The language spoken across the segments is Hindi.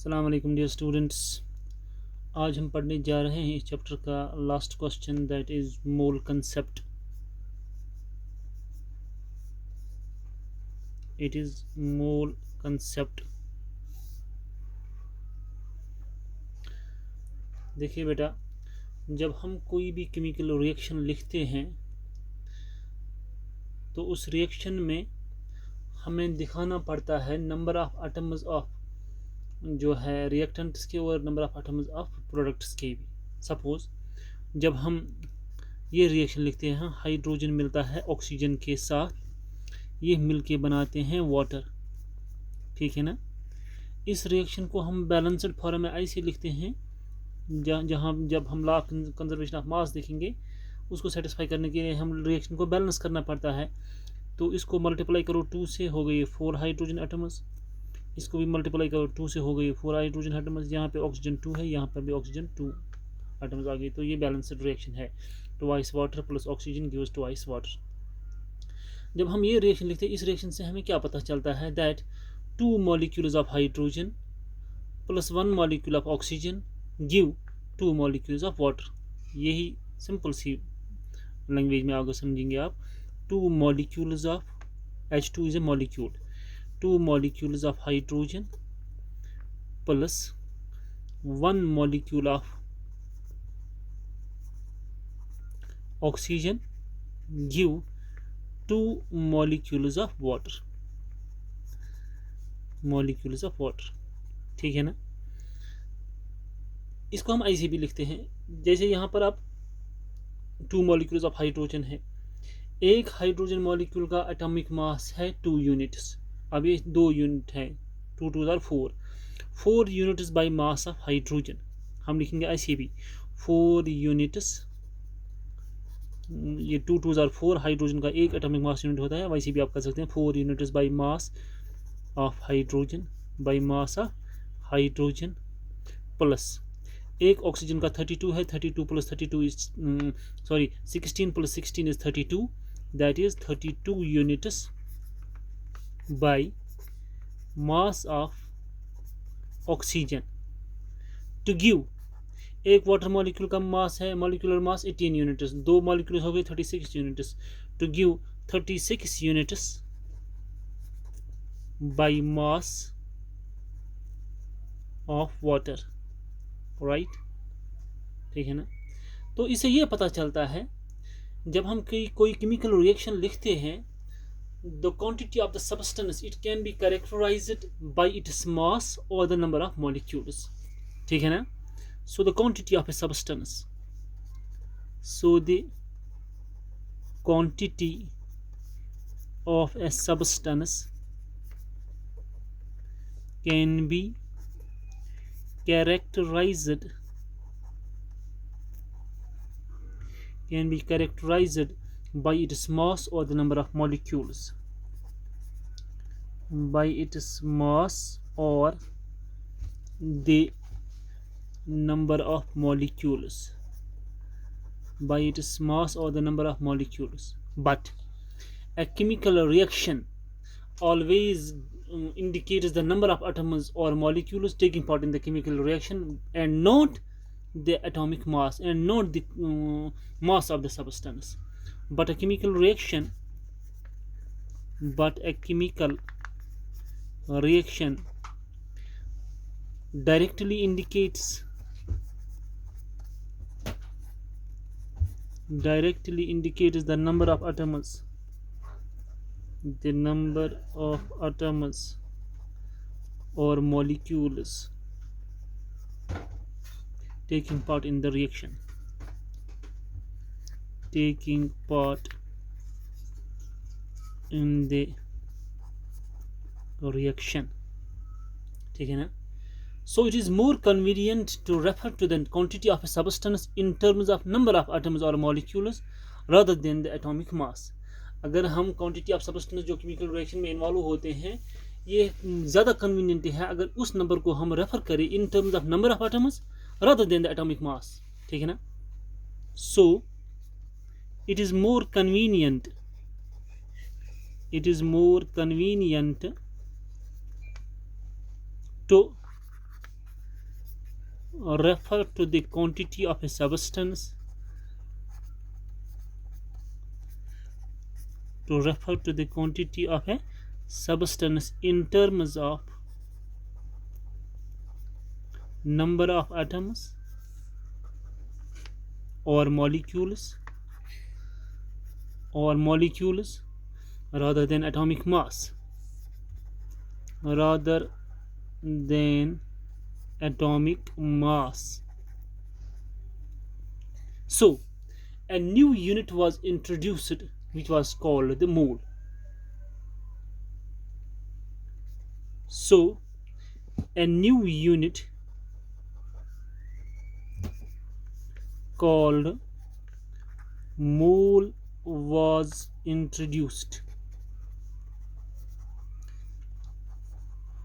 अस्सलाम वालेकुम डियर स्टूडेंट्स। आज हम पढ़ने जा रहे हैं इस चैप्टर का last question, that is mole concept. It is mole concept. देखिए बेटा, जब हम कोई भी केमिकल रिएक्शन लिखते हैं तो उस रिएक्शन में हमें दिखाना पड़ता है नंबर ऑफ एटम्स ऑफ जो है रिएक्टेंट्स के और number of atoms of products के भी। सपोज जब हम ये रिएक्शन लिखते हैं, हाइड्रोजन मिलता है ऑक्सीजन के साथ, ये मिलके बनाते हैं वाटर, ठीक है ना। इस रिएक्शन को हम बैलेंस्ड फॉर्म में ऐसे लिखते हैं जहाँ जब हम लॉ कंजर्वेशन ऑफ मास देखेंगे, उसको सेटिस्फाई करने के लिए हम रिएक्शन को बैलेंस करना पड़ता है। तो इसको मल्टीप्लाई करो 2 से, हो गई 4 हाइड्रोजन एटम्स। इसको भी मल्टीप्लाई करो 2 से, हो गई 4 हाइड्रोजन एटम्स। यहाँ पे ऑक्सीजन 2 है, यहाँ पर भी ऑक्सीजन 2 एटम्स आ गई। तो ये बैलेंस्ड रिएक्शन है। Twice water plus oxygen gives twice water. जब हम ये रिएक्शन लिखते हैं, इस रिएक्शन से हमें क्या पता चलता है, that 2 molecules of hydrogen plus 1 molecule of oxygen give 2 molecules of water. यही सिंपल सी लैंग्वेज में आगे समझेंगे आप। 2 molecules of H2 is a molecule, 2 molecules of hydrogen plus 1 molecule of oxygen give 2 molecules of water, molecules of water, ठीक है ना। इसको हम ऐसे भी लिखते हैं, जैसे यहाँ पर आप 2 मॉलिक्यूल्स ऑफ हाइड्रोजन है। एक हाइड्रोजन मॉलिक्यूल का एटॉमिक मास है 2 यूनिट्स। अब ये 2 यूनिट है, 2 2 or 4 units by mass of hydrogen. हम लिखेंगे ऐसे भी 4 यूनिट्स। ये 2 2 आर 4, हाइड्रोजन का एक एटॉमिक मास यूनिट होता है, वैसे भी आप कर सकते हैं 4 units by mass of hydrogen, by mass of hydrogen plus एक ऑक्सीजन का 32 है, 32 plus 32 is 16 plus 16 is 32, that is 32 units by mass of oxygen to give. एक वाटर मॉलिक्यूल का मास है, मॉलिक्यूलर मास 18 यूनिट्स, 2 मॉलिक्यूल हो गए 36 units, to give 36 units by mass of water, right, ठीक है ना। तो इससे ये पता चलता है, जब हम कोई केमिकल रिएक्शन लिखते हैं, the quantity of the substance it can be characterized by its mass और द नंबर ऑफ मॉलिक्यूल्स, ठीक है ना। So the quantity of a substance, so the quantity of a substance can be characterized by its mass or the number of molecules, by its mass or the number of molecules, by its mass or the number of molecules. But a chemical reaction always indicates the number of atoms or molecules taking part in the chemical reaction and not the atomic mass and not the mass of the substance. But a chemical reaction directly indicates the number of atoms, the number of atoms or molecules taking part in the reaction, taking part in the reaction, ठीक है ना। So it is more convenient to refer to the quantity of a substance in terms of number of atoms or molecules rather than the atomic mass. अगर हम क्वांटिटी ऑफ सब्सटेंस जो केमिकल रिएक्शन में इन्वॉल्व होते हैं, ये ज़्यादा कन्वीनियंट है अगर उस नंबर को हम रेफर करें in terms of number of atoms rather than the atomic mass, ठीक है ना। So it is more convenient to refer to the quantity of a substance, to refer to the quantity of a substance in terms of number of atoms or molecules rather than atomic mass, rather than atomic mass. So a new unit was introduced which was called the mole. So a new unit called mole was introduced,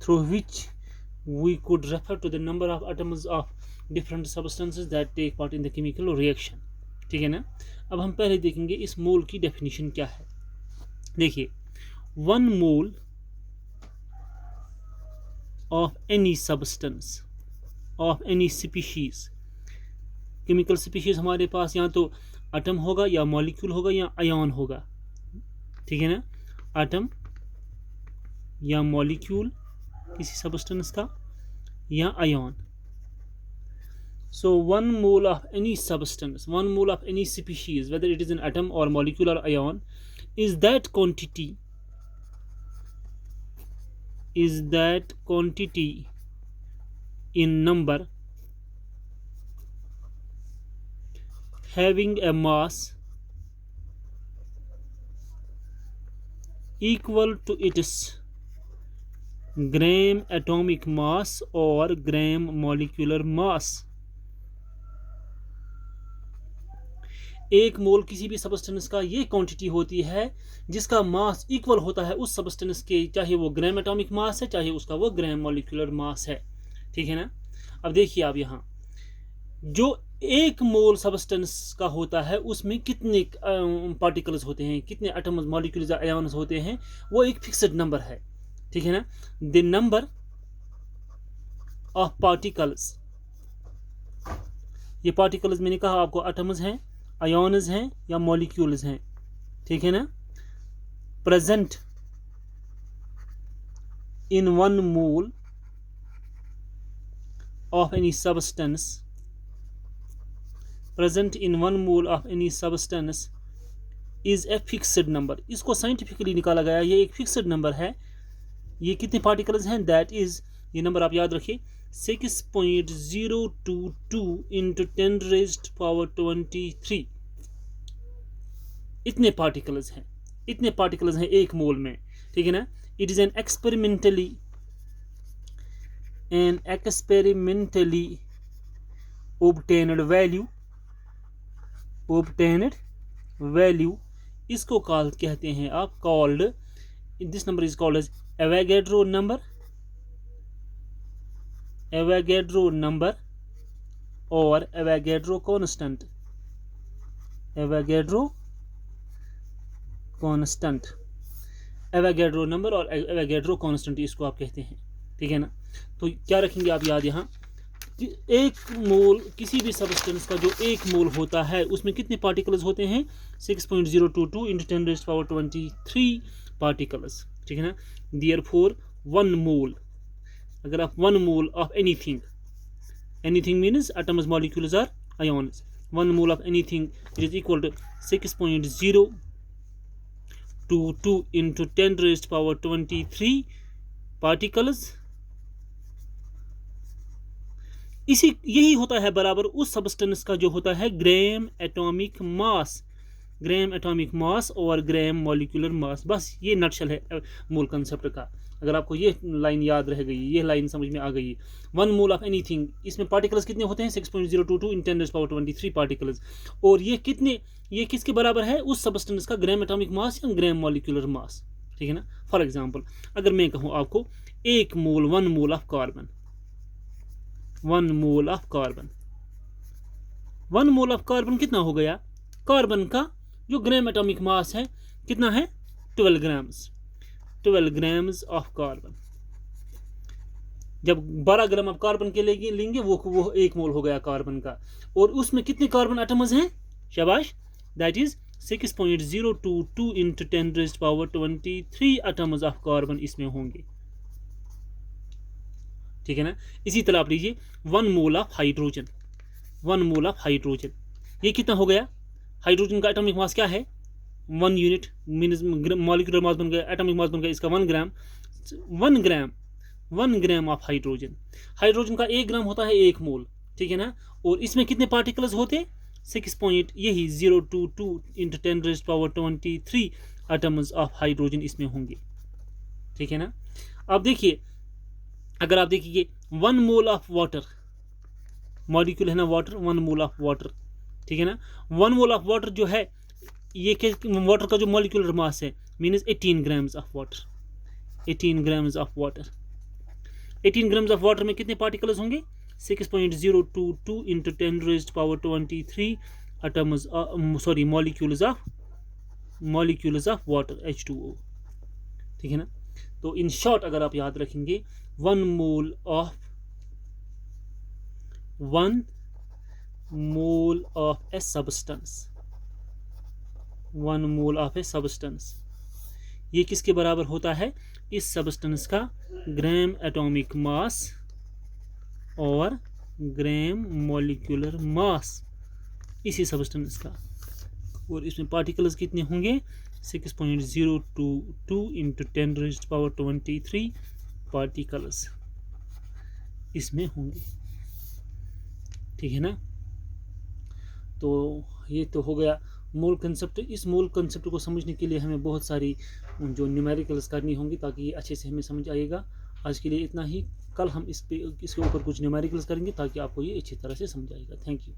through which we could refer to the number of atoms of different substances that take part in the chemical reaction. ठीक है ना। अब हम पहले देखेंगे इस मोल की डेफिनेशन क्या है। देखिए, 1 मोल of any substance of any species, chemical species हमारे पास या तो एटम होगा या मॉलिक्यूल होगा या आयन होगा, ठीक है ना। एटम या मॉलिक्यूल किसी सब्सटेंस का या ion. So 1 mole of any substance, 1 mole of any species, whether it is an atom or molecule or ion, is that quantity in number having a mass equal to its gram atomic mass or gram molecular mass। एक मोल किसी भी सबस्टेंस का ये क्वांटिटी होती है जिसका मास इक्वल होता है उस सबस्टेंस के, चाहे वो ग्राम एटॉमिक मास है चाहे उसका वो ग्राम मॉलिक्यूलर मास है, ठीक है ना। अब देखिए आप यहाँ जो एक मोल सबस्टेंस का होता है उसमें कितने पार्टिकल्स होते हैं, कितने एटम्स मॉलिक्यूल्स आयन्स होते हैं, वो एक फिक्स्ड नंबर है, ठीक है ना। द नंबर ऑफ पार्टिकल्स, ये पार्टिकल्स मैंने कहा आपको एटम्स हैं, आयन्स हैं या मॉलिक्यूल्स हैं, ठीक है ना। Present in 1 mole of any substance, present in 1 mole of any substance is a fixed number. इसको साइंटिफिकली निकाला गया, ये एक फिक्स्ड नंबर है। ये कितने पार्टिकल्स हैं, दैट इज, ये नंबर आप याद रखिए, 6.022 into 10 raised power 23। इतने पार्टिकल्स हैं, इतने पार्टिकल्स हैं एक मोल में, ठीक है ना। It is an experimentally obtained value, इसको कॉल कहते हैं आप, called, this number is called as Avogadro number और एवोगाड्रो कांस्टेंट, एवोगाड्रो नंबर और एवोगाड्रो कांस्टेंट इसको आप कहते हैं, ठीक है ना। तो क्या रखेंगे आप याद यहाँ, एक मोल किसी भी सबस्टेंस का जो एक मोल होता है उसमें कितने पार्टिकल्स होते हैं, 6.022 into 10 raised power 23 पार्टिकल्स, ठीक है ना। देयरफॉर 1 मोल, अगर आप 1 mole of anything means atoms molecules और ions, 1 mole of anything it is equal to 6.022 into 10 raised power 23 particles. यही होता है बराबर उस सबस्टेंस का जो होता है ग्राम एटॉमिक मास और ग्राम मॉलिक्यूलर मास। बस ये नटशल है मोल कंसेप्ट का। अगर आपको ये लाइन याद रह गई, ये लाइन समझ में आ गई, 1 मोल ऑफ एनीथिंग, इसमें पार्टिकल्स कितने होते हैं, 6.022 इन 10 raised power 23 पार्टिकल्स। और ये किसके बराबर है, उस सबस्टेंस का ग्राम एटॉमिक मास या ग्राम मॉलिक्यूलर मास, ठीक है ना। फॉर एग्जांपल अगर मैं कहूँ आपको 1 मोल 1 mole of carbon, 1 mole of carbon कितना हो गया, कार्बन का जो ग्राम एटॉमिक मास है कितना है, 12 ग्राम्स ऑफ कार्बन। जब 12 ग्राम आप कार्बन के लेंगे वो 1 मोल हो गया कार्बन का। और उसमें कितने कार्बन एटम्स हैं? शाबाश, that is 6.022 into 10⁻23 atoms of carbon इसमें होंगे। ठीक है ना। इसी तरह आप लीजिए 1 mole of hydrogen, 1 mole of hydrogen, ये कितना हो गया? हाइड्रोजन का एटॉमिक मास क्या है? 1 यूनिट, मीन्स मॉलिक्यूलर मास बन गया, एटॉमिक मास बन गया इसका 1 ग्राम। 1 ग्राम, 1 ग्राम ऑफ हाइड्रोजन। हाइड्रोजन का 1 ग्राम होता है 1 मोल, ठीक है ना। और इसमें कितने पार्टिकल्स होते? 6.022 इंटू 10⁻23 एटम्स ऑफ हाइड्रोजन इसमें होंगे, ठीक है ना। अब देखिए, अगर आप देखिए 1 मोल ऑफ वाटर, मॉलिक्यूल है ना वाटर, 1 मोल ऑफ वाटर, ठीक है ना। 1 मोल ऑफ वाटर जो है, ये वाटर का जो मॉलिक्यूलर मास है means 18 grams of water, 18 grams of water. 18 grams of water में कितने पार्टिकल्स होंगे? 6.022 into 10⁻23 atoms, sorry molecules of water, H2O, ठीक है ना। तो इन शॉर्ट अगर आप याद रखेंगे, 1 mole of a substance, 1 mole of a substance, ये किसके बराबर होता है? इस सब्सटेंस का ग्राम एटॉमिक मास और ग्राम मॉलिक्यूलर मास इसी सब्सटेंस का। और इसमें पार्टिकल्स कितने होंगे? 6.022 इंटू 10⁻23 पार्टिकल्स इसमें होंगे, ठीक है ना। तो ये तो हो गया मोल कंसेप्ट। इस मोल कंसेप्ट को समझने के लिए हमें बहुत सारी जो न्यूमेरिकल्स करनी होंगी ताकि ये अच्छे से हमें समझ आएगा। आज के लिए इतना ही, कल हम इसके ऊपर कुछ न्यूमेरिकल्स करेंगे ताकि आपको ये अच्छी तरह से समझ आएगा। Thank you.